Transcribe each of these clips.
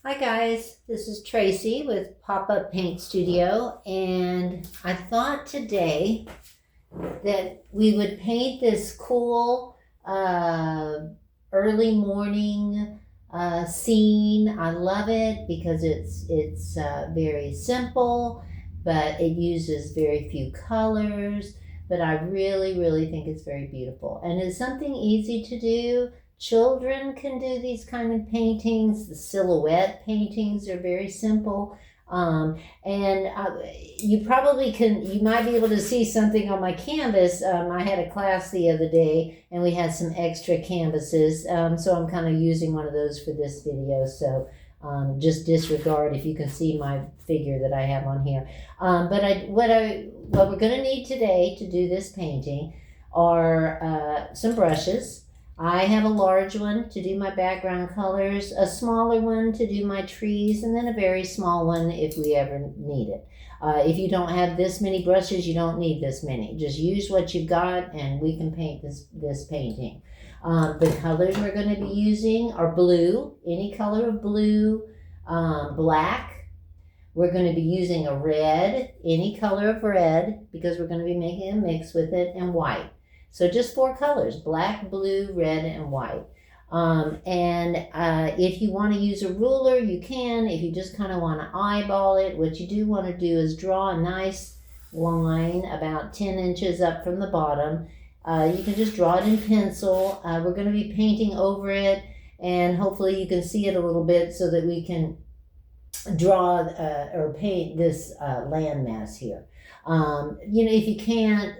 Hi guys, this is Tracy with Pop-Up Paint Studio, and I thought today that we would paint this cool early morning scene. I love it because it's very simple, but it uses very few colors. But I really think it's very beautiful, and it's something easy to do. Children can do these kind of paintings. The silhouette paintings are very simple. And you probably you might be able to see something on my canvas. I had a class the other day and we had some extra canvases. So I'm kind of using one of those for this video. So just disregard if you can see my figure that I have on here. But what we're going to need today to do this painting are some brushes. I have a large one to do my background colors, a smaller one to do my trees, and then a very small one if we ever need it. If you don't have this many brushes, you don't need this many. Just use what you've got and we can paint this painting. The colors we're going to be using are blue, any color of blue, black. We're going to be using a red, any color of red, because we're going to be making a mix with it, and white. So just 4 colors: black, blue, red, and white. If you want to use a ruler, you can. If you just kind of want to eyeball it, what you do want to do is draw a nice line about 10 inches up from the bottom. You can just draw it in pencil. We're going to be painting over it, and hopefully you can see it a little bit so that we can draw or paint this landmass here. If you can't,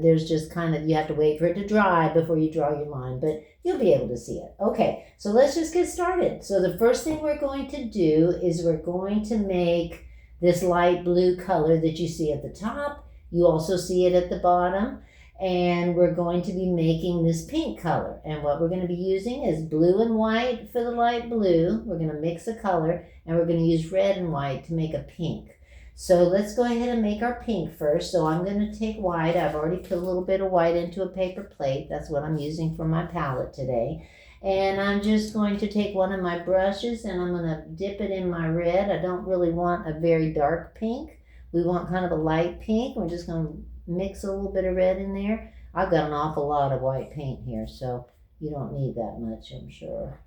there's just kind of, you have to wait for it to dry before you draw your line, but you'll be able to see it. Okay, so let's just get started. So the first thing we're going to do is we're going to make this light blue color that you see at the top. You also see it at the bottom. And we're going to be making this pink color. And what we're going to be using is blue and white for the light blue. We're going to mix a color, and we're going to use red and white to make a pink. So let's go ahead and make our pink first. So I'm going to take white. I've already put a little bit of white into a paper plate. That's what I'm using for my palette today. And I'm just going to take one of my brushes and I'm going to dip it in my red. I don't really want a very dark pink. We want kind of a light pink. We're just going to mix a little bit of red in there. I've got an awful lot of white paint here, so you don't need that much, I'm sure.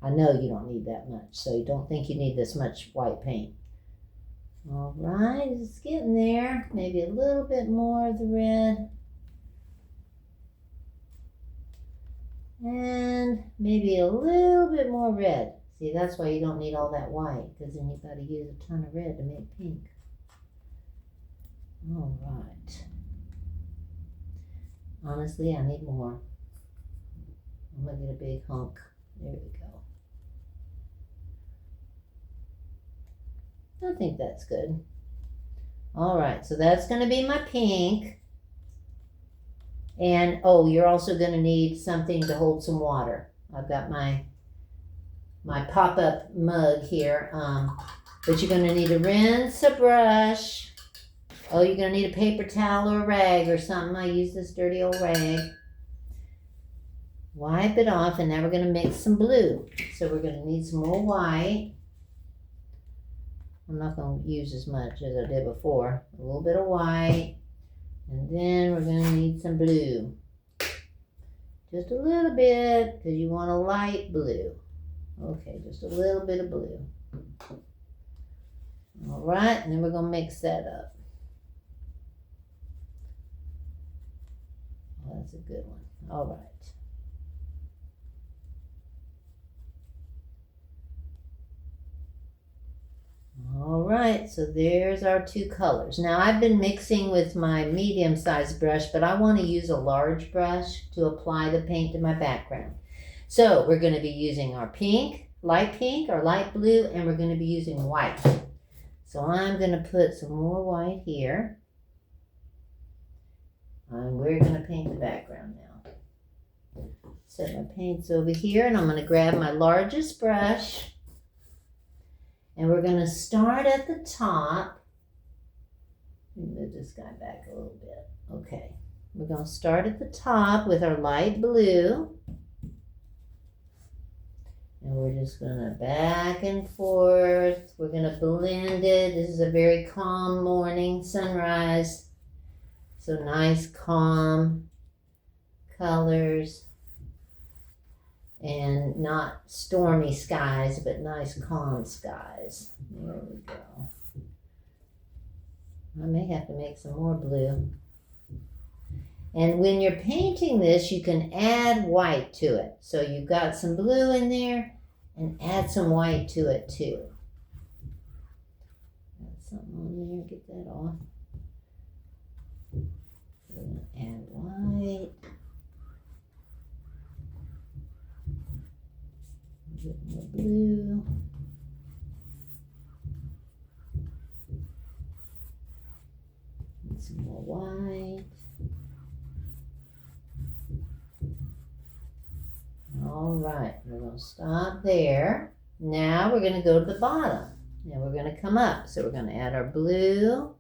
I know you don't need that much, so you don't think you need this much white paint. All right, it's getting there. Maybe a little bit more of the red. And maybe a little bit more red. See, that's why you don't need all that white, because then you've got to use a ton of red to make pink. All right. Honestly, I need more. I'm going to get a big hunk. There we go. I think that's good. All right, so that's going to be my pink. And, oh, you're also going to need something to hold some water. I've got my pop-up mug here. But you're going to need to rinse a brush. Oh, you're going to need a paper towel or a rag or something. I use this dirty old rag. Wipe it off, and now we're going to mix some blue. So we're going to need some more white. I'm not going to use as much as I did before. A little bit of white. And then we're going to need some blue. Just a little bit, because you want a light blue. Okay, just a little bit of blue. All right, and then we're going to mix that up. That's a good one. All right. All right, so there's our 2 colors. Now I've been mixing with my medium-sized brush, but I want to use a large brush to apply the paint to my background. So we're going to be using our pink, light or light blue, and we're going to be using white. So I'm going to put some more white here. And we're going to paint the background now. Set my paints over here, and I'm going to grab my largest brush. And we're going to start at the top. Let me move this guy back a little bit. Okay. We're going to start at the top with our light blue. And we're just gonna back and forth. We're gonna blend it. This is a very calm morning, sunrise. So nice, calm colors. And not stormy skies, but nice, calm skies. There we go. I may have to make some more blue. And when you're painting this, you can add white to it. So you've got some blue in there and add some white to it too. Got something on there, get that off. We're going to add white. A bit more blue. And some more white. All right, we're going to stop there. Now we're going to go to the bottom. And we're going to come up. So we're going to add our blue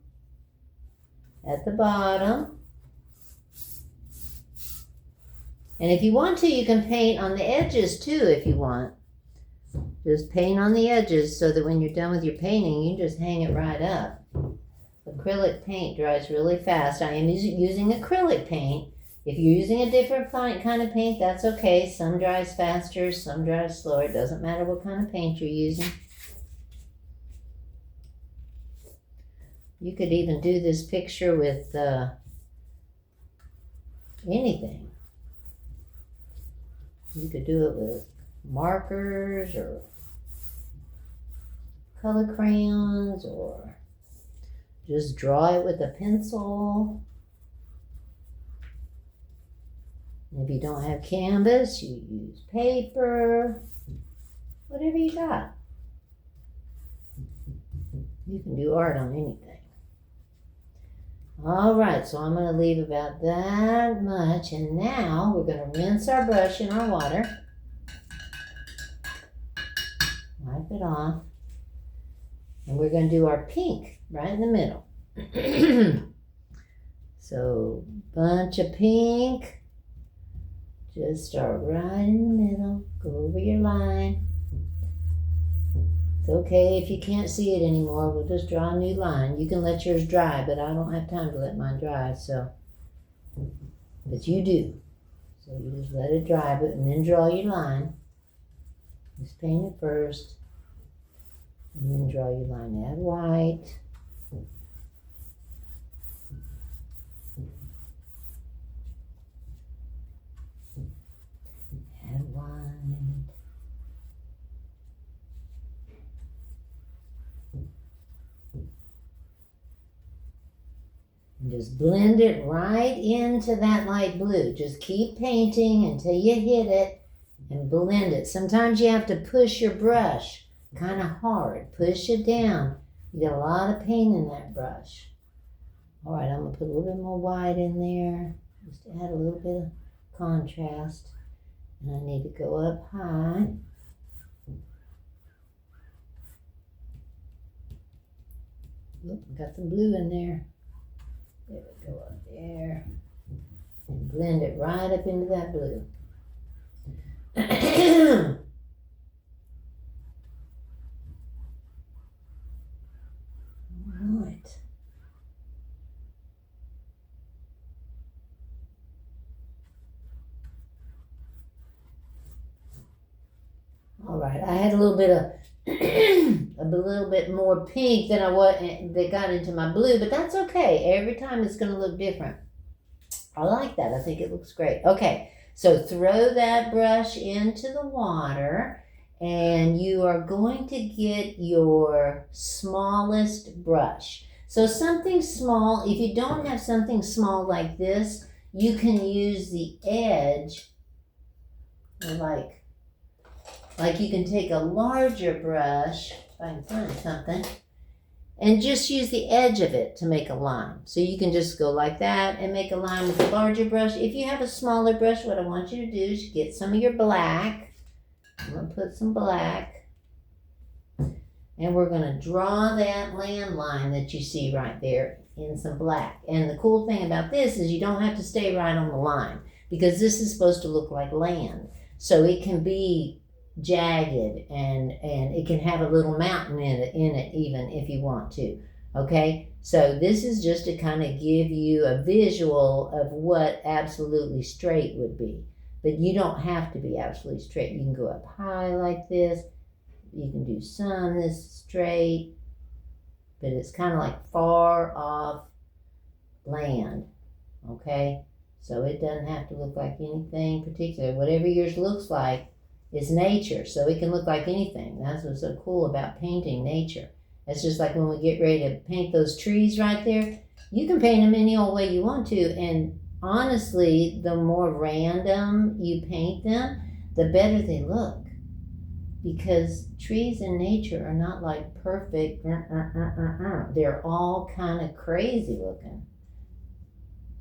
at the bottom. And if you want to, you can paint on the edges too if you want. Just paint on the edges so that when you're done with your painting, you can just hang it right up. Acrylic paint dries really fast. I am using acrylic paint. If you're using a different kind of paint, that's okay. Some dries faster, some dries slower. It doesn't matter what kind of paint you're using. You could even do this picture with anything. You could do it with markers or color crayons or just draw it with a pencil. If you don't have canvas, you use paper, whatever you got. You can do art on anything. All right, so I'm going to leave about that much. And now we're going to rinse our brush in our water. Wipe it off. And we're going to do our pink right in the middle. So, bunch of pink. Just start right in the middle. Go over your line. It's okay if you can't see it anymore. We'll just draw a new line. You can let yours dry, but I don't have time to let mine dry, so. But you do. So you just let it dry, and then draw your line. Just paint it first. And then draw your line. Add white. Add white. And just blend it right into that light blue. Just keep painting until you hit it and blend it. Sometimes you have to push your brush kind of hard. Push it down. You get a lot of paint in that brush. All right, I'm going to put a little bit more white in there. Just to add a little bit of contrast. And I need to go up high. Oop, got some blue in there. There we go, up there. And blend it right up into that blue. All right. All right, I had a little bit of a little bit more pink than that got into my blue, but that's okay. Every time it's going to look different. I like that. I think it looks great. Okay, so throw that brush into the water, and you are going to get your smallest brush. So something small. If you don't have something small like this, you can use the edge, like you can take a larger brush, if I can find something, and just use the edge of it to make a line. So you can just go like that and make a line with a larger brush. If you have a smaller brush, what I want you to do is get some of your black. I'm going to put some black. And we're going to draw that land line that you see right there in some black. And the cool thing about this is you don't have to stay right on the line, because this is supposed to look like land. So it can be jagged, and it can have a little mountain in it even if you want to. Okay, so this is just to kind of give you a visual of what absolutely straight would be. But you don't have to be absolutely straight. You can go up high like this. You can do some this straight, but it's kind of like far off land. Okay, so it doesn't have to look like anything particular. Whatever yours looks like is nature, so it can look like anything. That's what's so cool about painting nature. It's just like when we get ready to paint those trees right there, you can paint them any old way you want to, and honestly, the more random you paint them, the better they look. Because trees in nature are not like perfect, they're all kind of crazy looking.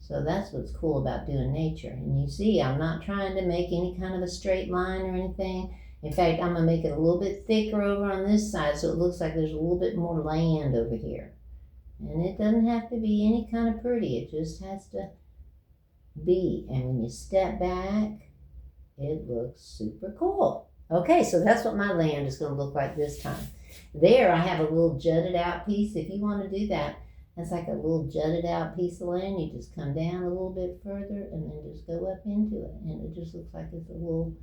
So that's what's cool about doing nature. And you see, I'm not trying to make any kind of a straight line or anything. In fact, I'm going to make it a little bit thicker over on this side so it looks like there's a little bit more land over here. And it doesn't have to be any kind of pretty. It just has to be. And when you step back, it looks super cool. Okay, so that's what my land is going to look like this time. There, I have a little jutted out piece. If you want to do that, that's like a little jutted out piece of land. You just come down a little bit further and then just go up into it. And it just looks like it's a little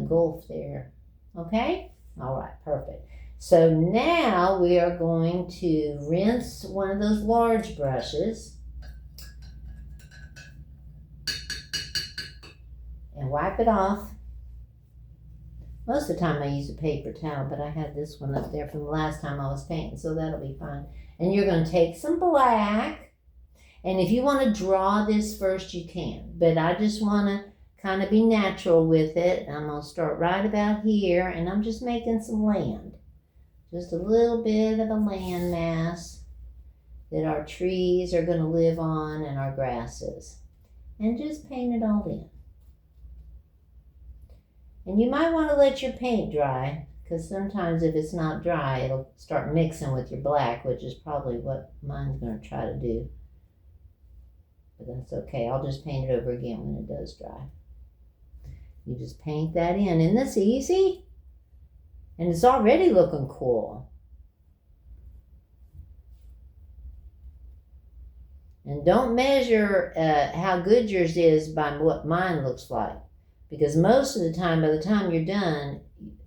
gulf there. Okay? All right, perfect. So now we are going to rinse one of those large brushes and wipe it off. Most of the time I use a paper towel, but I had this one up there from the last time I was painting, so that'll be fine. And you're going to take some black, and if you want to draw this first, you can. But I just want to kind of be natural with it. I'm going to start right about here, and I'm just making some land. Just a little bit of a land mass that our trees are going to live on and our grasses. And just paint it all in. And you might want to let your paint dry, because sometimes if it's not dry, it'll start mixing with your black, which is probably what mine's going to try to do. But that's okay. I'll just paint it over again when it does dry. You just paint that in. Isn't this easy? And it's already looking cool. And don't measure how good yours is by what mine looks like. Because most of the time, by the time you're done,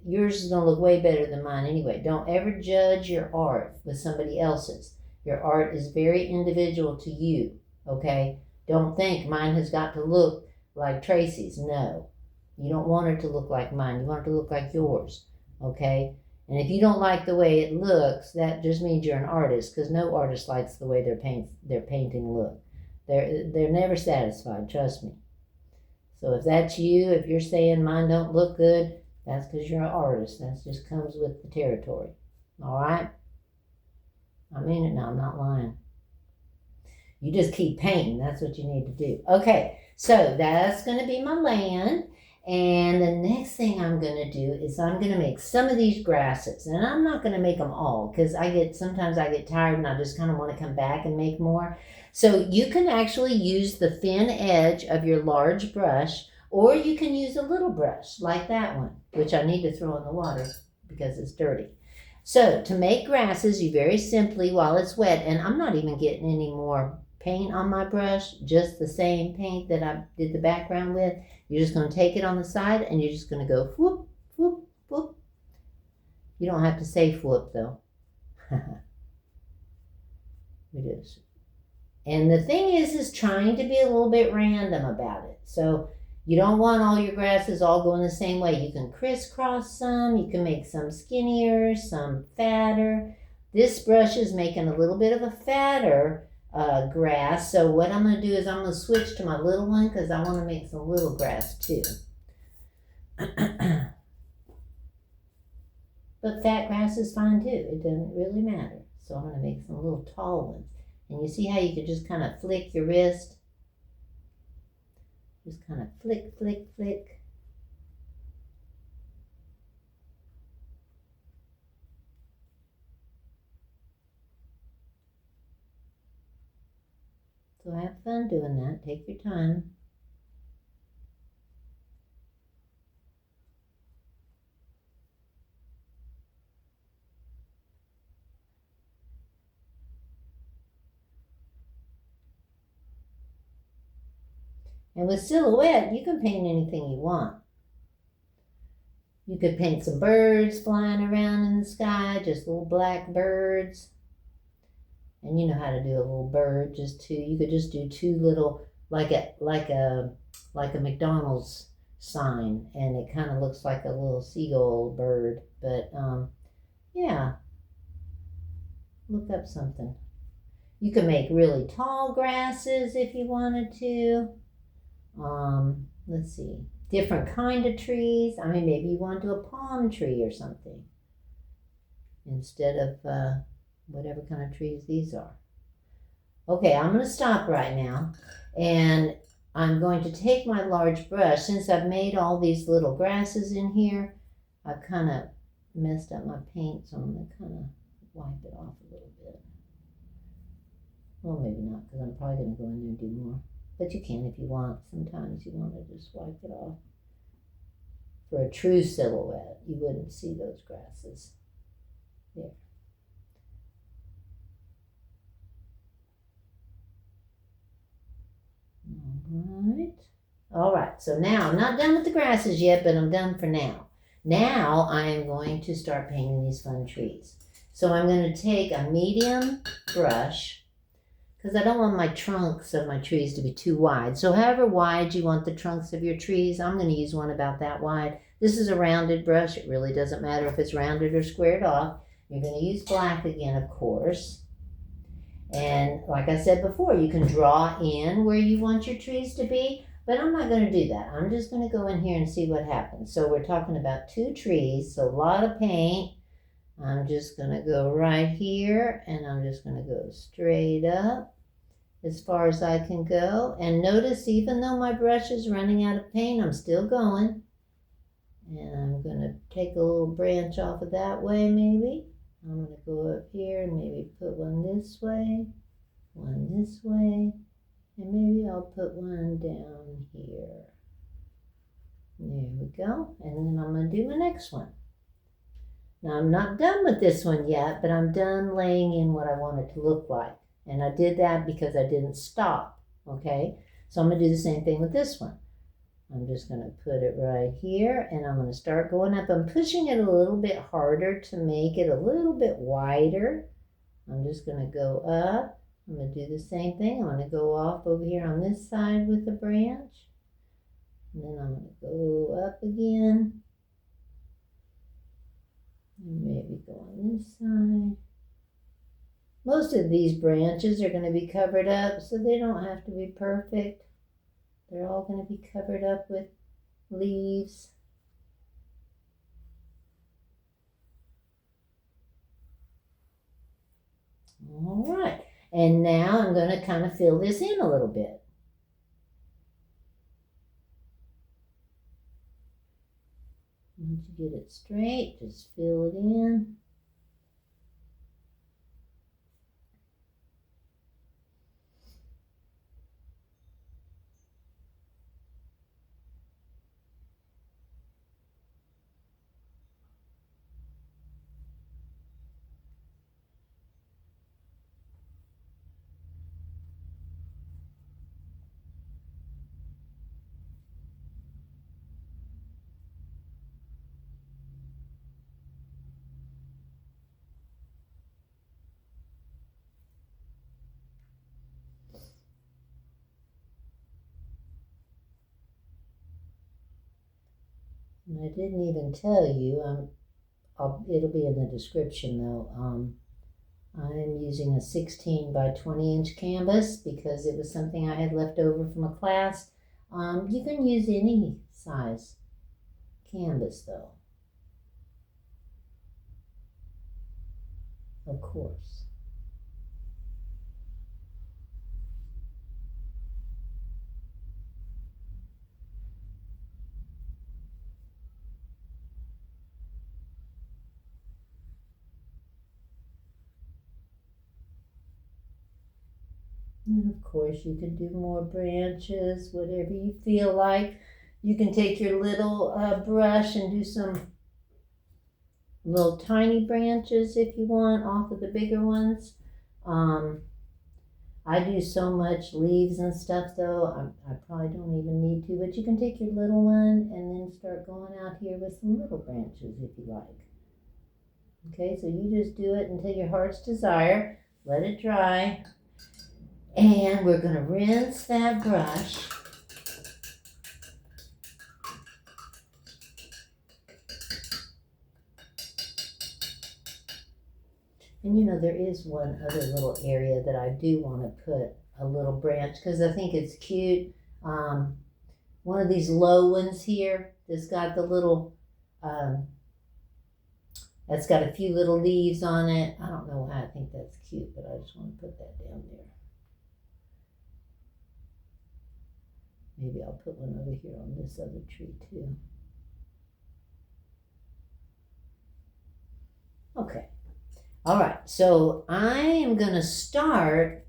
yours is going to look way better than mine anyway. Don't ever judge your art with somebody else's. Your art is very individual to you, okay? Don't think mine has got to look like Tracy's. No. You don't want it to look like mine. You want it to look like yours, okay? And if you don't like the way it looks, that just means you're an artist, because no artist likes the way their painting look. They're never satisfied, trust me. So if that's you, if you're saying mine don't look good, that's because you're an artist. That just comes with the territory. All right? I mean it now. I'm not lying. You just keep painting. That's what you need to do. Okay, so that's going to be my land. And the next thing I'm going to do is I'm going to make some of these grasses. And I'm not going to make them all, because sometimes I get tired and I just kind of want to come back and make more. So you can actually use the thin edge of your large brush, or you can use a little brush like that one, which I need to throw in the water because it's dirty. So to make grasses, you very simply, while it's wet, and I'm not even getting any more paint on my brush, just the same paint that I did the background with, you're just going to take it on the side and you're just going to go whoop, whoop, whoop. You don't have to say whoop though. It is. And the thing is trying to be a little bit random about it. So you don't want all your grasses all going the same way. You can crisscross some. You can make some skinnier, some fatter. This brush is making a little bit of a fatter grass. So what I'm going to do is I'm going to switch to my little one, because I want to make some little grass too. But fat grass is fine too. It doesn't really matter. So I'm going to make some little tall ones. And you see how you can just kind of flick your wrist? Just kind of flick, flick, flick. So have fun doing that. Take your time. And with silhouette, you can paint anything you want. You could paint some birds flying around in the sky, just little black birds. And you know how to do a little bird, you could just do two little, like a McDonald's sign, and it kind of looks like a little seagull bird. But yeah, look up something. You can make really tall grasses if you wanted to. Let's see, different kind of trees. I mean, maybe you want to do a palm tree or something instead of whatever kind of trees these are. Okay, I'm going to stop right now, and I'm going to take my large brush. Since I've made all these little grasses in here, I've kind of messed up my paint, so I'm going to kind of wipe it off a little bit. Well, maybe not, because I'm probably going to go in there and do more. But you can if you want. Sometimes you want to just wipe it off. For a true silhouette, you wouldn't see those grasses. There. All right, so now I'm not done with the grasses yet, but I'm done for now. Now I am going to start painting these fun trees. So I'm going to take a medium brush, because I don't want my trunks of my trees to be too wide. So however wide you want the trunks of your trees, I'm going to use one about that wide. This is a rounded brush. It really doesn't matter if it's rounded or squared off. You're going to use black again, of course. And like I said before, you can draw in where you want your trees to be, but I'm not going to do that. I'm just going to go in here and see what happens. So we're talking about 2 trees, so a lot of paint. I'm just going to go right here, and I'm just going to go straight up as far as I can go. And notice, even though my brush is running out of paint, I'm still going. And I'm going to take a little branch off of that way, maybe. I'm going to go up here and maybe put one this way, and maybe I'll put one down here. There we go. And then I'm going to do my next one. Now, I'm not done with this one yet, but I'm done laying in what I want it to look like. And I did that because I didn't stop, okay? So I'm going to do the same thing with this one. I'm just going to put it right here, and I'm going to start going up. I'm pushing it a little bit harder to make it a little bit wider. I'm just going to go up. I'm going to do the same thing. I'm going to go off over here on this side with the branch. And then I'm going to go up again. And maybe go on this side. Most of these branches are going to be covered up, so they don't have to be perfect. They're all going to be covered up with leaves. All right, and now I'm going to kind of fill this in a little bit. Once you get it straight, just fill it in. And I didn't even tell you, it'll be in the description though. I'm using a 16 by 20 inch canvas because it was something I had left over from a class. You can use any size canvas though, of course. And of course you can do more branches, whatever you feel like. You can take your little brush and do some little tiny branches if you want off of the bigger ones. I do so much leaves and stuff though, I probably don't even need to, but you can take your little one and then start going out here with some little branches if you like. Okay, so you just do it until your heart's desire. Let it dry. And we're going to rinse that brush. And you know, there is one other little area that I do want to put a little branch because I think it's cute. One of these low ones here that's got the little, that's got a few little leaves on it. I don't know why I think that's cute, but I just want to put that down there. Maybe I'll put one over here on this other tree too. Okay. All right, so I am going to start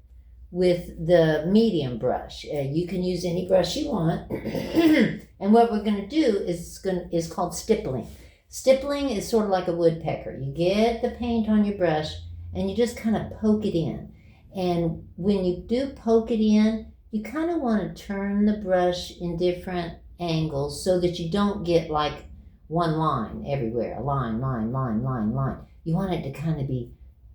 with the medium brush. You can use any brush you want. And what we're going to do is called stippling. Stippling is sort of like a woodpecker. You get the paint on your brush and you just kind of poke it in. And when you do poke it in, you kind of want to turn the brush in different angles so that you don't get like one line everywhere. A line, line, line, line, line. You want it to kind of be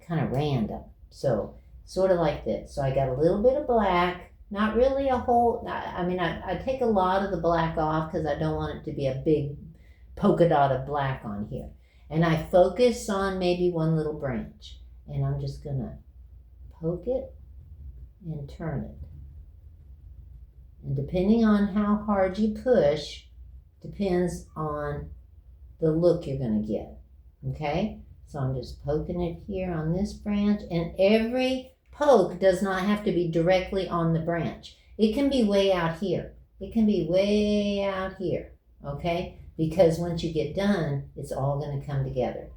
kind of random. So sort of like this. So I got a little bit of black, not really a whole, I take a lot of the black off because I don't want it to be a big polka dot of black on here. And I focus on maybe one little branch. And I'm just going to poke it and turn it. And depending on how hard you push, depends on the look you're going to get. Okay? So I'm just poking it here on this branch, and every poke does not have to be directly on the branch. It can be way out here. It can be way out here, okay? Because once you get done, it's all going to come together.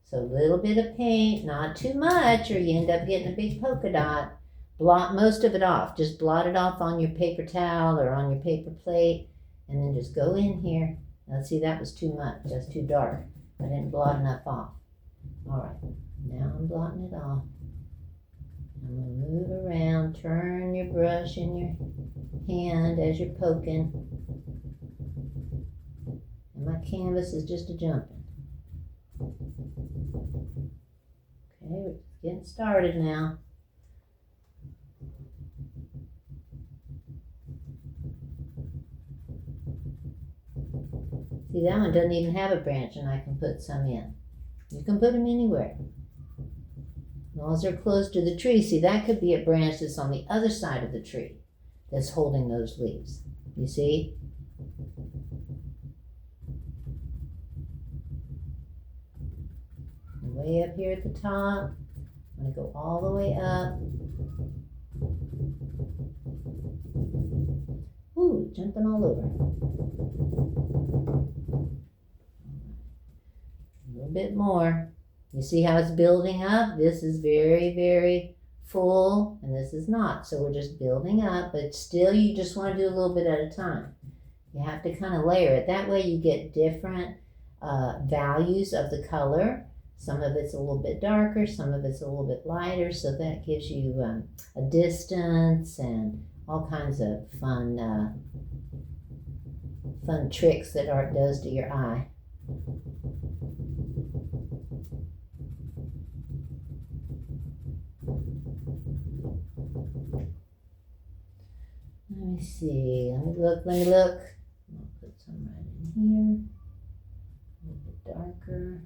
So a little bit of paint, not too much, or you end up getting a big polka dot. Blot most of it off. Just blot it off on your paper towel or on your paper plate, and then just go in here. Now see, that was too much. That's too dark. I didn't blot enough off. All right, now I'm blotting it off. I'm going to move around, turn your brush in your hand as you're poking. And my canvas is just a-jumping. Okay, we're just getting started now. See, that one doesn't even have a branch, and I can put some in. You can put them anywhere. As long as they're close to the tree. See, that could be a branch that's on the other side of the tree that's holding those leaves. You see? And way up here at the top, I'm going to go all the way up. Ooh, jumping all over. A little bit more. You see how it's building up? This is very, very full, and this is not. So we're just building up, but still you just want to do a little bit at a time. You have to kind of layer it. That way you get different values of the color. Some of it's a little bit darker, some of it's a little bit lighter, so that gives you a distance and all kinds of fun tricks that art does to your eye. Let me see. Let me look. I'll put some right in here. A little bit darker.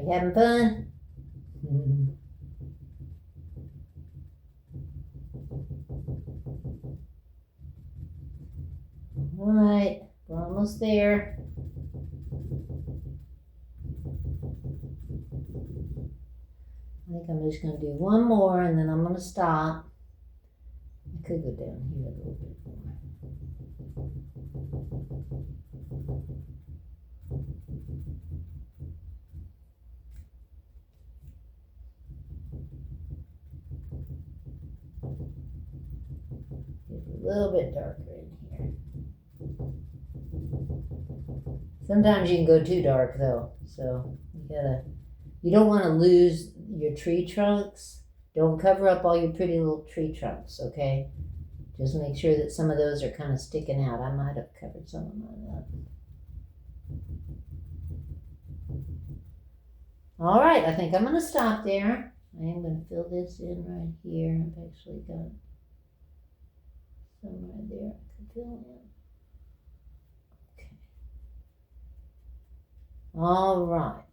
You having fun? All right, we're almost there. I think I'm just going to do one more and then I'm going to stop. I could go down here a little bit more. Get a little bit darker in here. Sometimes you can go too dark though, so you don't want to lose your tree trunks. Don't cover up all your pretty little tree trunks, okay? Just make sure that some of those are kind of sticking out. I might have covered some of mine up. All right, I think I'm going to stop there. I am going to fill this in right here. I've actually got some right there I could fill in. Okay. All right.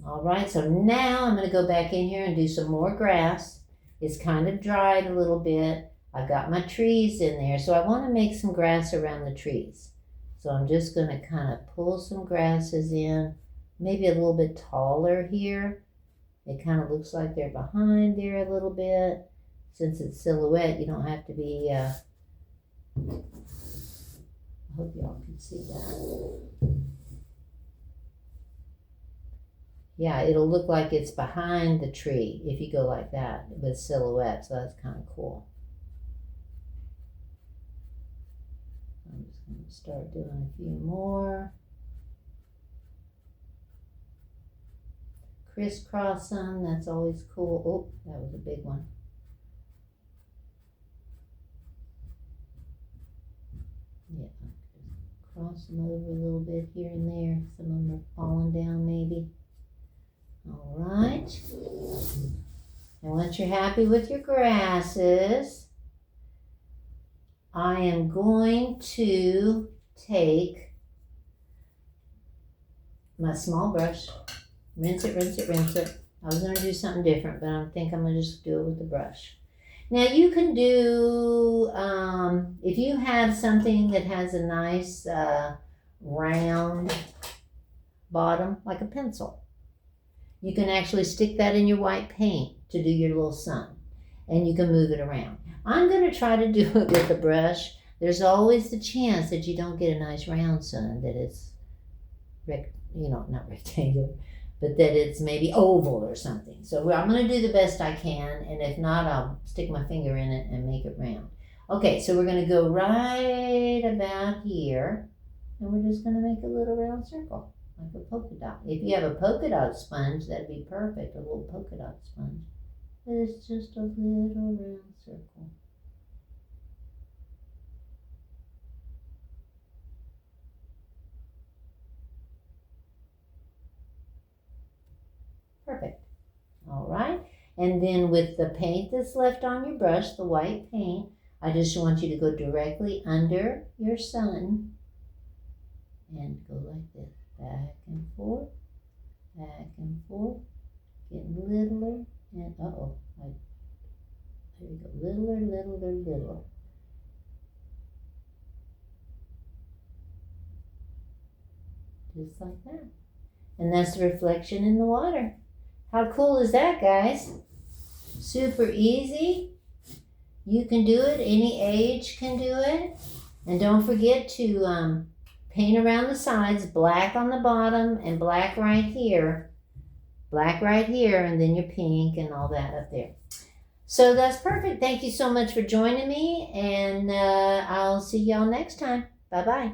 All right, so now I'm going to go back in here and do some more grass. It's kind of dried a little bit. I've got my trees in there, so I want to make some grass around the trees. So I'm just going to kind of pull some grasses in, maybe a little bit taller here. It kind of looks like they're behind there a little bit. Since it's silhouette, you don't have to be, I hope y'all can see that. Yeah, it'll look like it's behind the tree if you go like that with silhouette, so that's kind of cool. I'm just going to start doing a few more. Crisscross them, that's always cool. Oh, that was a big one. Yeah, cross them over a little bit here and there. Some of them are falling down maybe. All right. And once you're happy with your grasses, I am going to take my small brush, rinse it, rinse it, rinse it. I was going to do something different, but I think I'm going to just do it with the brush. Now you can do, if you have something that has a nice round bottom, like a pencil, you can actually stick that in your white paint to do your little sun, and you can move it around. I'm going to try to do it with a brush. There's always the chance that you don't get a nice round sun, that it's, not rectangular, but that it's maybe oval or something. So I'm going to do the best I can, and if not, I'll stick my finger in it and make it round. Okay, so we're going to go right about here, and we're just going to make a little round circle. Like a polka dot. If you have a polka dot sponge, that'd be perfect, a little polka dot sponge. But it's just a little round circle. Perfect. All right. And then with the paint that's left on your brush, the white paint, I just want you to go directly under your sun and go like this. Back and forth, getting littler, and there you go, littler. Just like that. And that's the reflection in the water. How cool is that, guys? Super easy. You can do it, any age can do it. And don't forget to paint around the sides, black on the bottom and black right here. Black right here, and then your pink and all that up there. So that's perfect. Thank you so much for joining me, and I'll see y'all next time. Bye-bye.